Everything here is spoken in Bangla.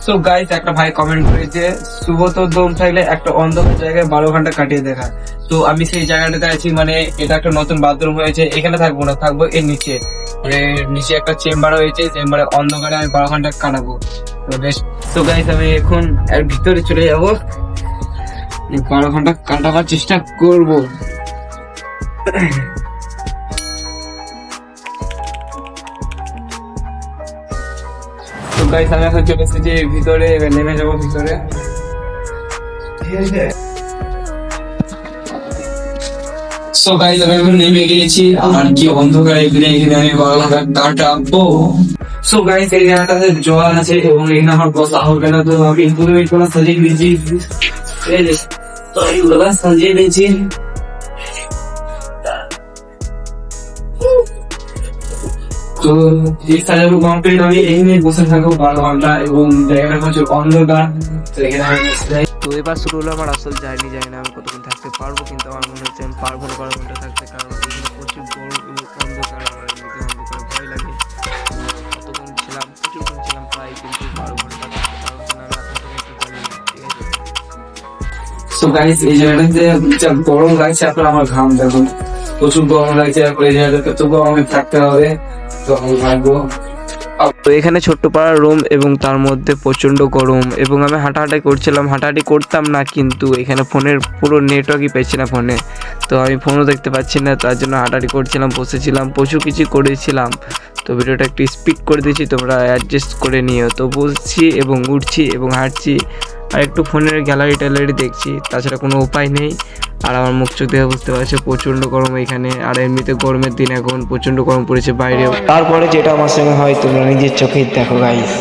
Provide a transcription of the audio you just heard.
সো গাইস, একটা ভাই কমেন্ট করেছে সুব্রত দম থাকলে একটা অন্ধকার জায়গায় 12 ঘন্টা কাটিয়ে দেখা। তো আমি সেই জায়গাটাতে আছি, মানে এটা একটা নতুন বাথরুম হয়েছে, এখানে থাকবো না, থাকবো এর নিচে। মানে নিচে একটা চেম্বার হয়েছে, চেম্বারে অন্ধকারে আমি 12 ঘন্টা কাটাবো। তো বেশ, তো গাইস আমি এখন এর ভিতরে চলে যাবো, 12 ঘন্টা কাটাবার চেষ্টা করবো। তো গাইস আমি এখন চলে এসেছি ভিতরে, এবার নেমে যাবো ভিতরে। সো গাইস আমি এখন নেমে গিয়েছি, আর কি অন্ধকার এখানে, আমি 12 ঘন্টা কাটাবো। সো গাইস এই জায়গাটাতে জল আছে এবং এখানে আমার বসা হবে না, তো আমি ইনফরমেট করে সাজিয়ে দিয়েছি। এই যে, তো এইগুলো সাজিয়ে দিয়েছি। তো এই সাজানো কমপ্লিট, আমি এখানে বসে থাকবো 12 ঘন্টা এবং জায়গাটা হচ্ছে অন্ধকার। তো এখানে আমি বসে যাই। তো এবার শুরু হলো আমার আসল জার্নি। জানি না আমি কতক্ষণ থাকতে পারবো, কিন্তু আমার মনে হচ্ছে আমি পারবো না 12 ঘন্টা থাকতে, কারণ এখানে প্রচুর বড় এবং অন্ধকার। আমার এমনিতে অন্ধকার ভয় লাগে। কতক্ষণ ছিলাম, প্রচুরক্ষণ ছিলাম প্রায়, কিন্তু 12 ঘন্টা থাকতে পারবো না আমি এখন থেকে একটু জানি না, ঠিক আছে। সো গাইস এই জায়গাটাতে যা গরম লাগছে, আপনার আমার ঘাম দেখুন, প্রচুর গরম লাগছে। তারপরে এই জায়গাটাতে তো গরমে থাকতে হবে, তো আমি থাকবো। তো এখানে ছোট্ট পাড়ার রুম এবং তার মধ্যে প্রচণ্ড গরম, এবং আমি হাঁটাহাঁটি করছিলাম, হাঁটাহাঁটি করতাম না, কিন্তু এখানে ফোনের পুরো নেটওয়ার্কই পেয়েছি না ফোনে। তো আমি ফোনও দেখতে পাচ্ছি না, তার জন্য হাঁটাহাঁটি করছিলাম, বসেছিলাম, প্রচুর কিছু করেছিলাম। তো ভিডিওটা একটু স্পিড করে দিয়েছি, তোমরা অ্যাডজাস্ট করে নিও। তো বসছি এবং উঠছি এবং হাঁটছি, আর একটু ফোনের গ্যালারি ট্যালারি দেখছি, তাছাড়া কোনো উপায় নেই। আর আমার মুখ চোখ দেখে বুঝতে পারছে প্রচণ্ড গরম এখানে, আর এমনিতে গরমের দিন, এখন প্রচণ্ড গরম পড়েছে বাইরেও। তারপরে যেটা আমার সঙ্গে হয় তোমরা নিজের চোখেই দেখো গাইস।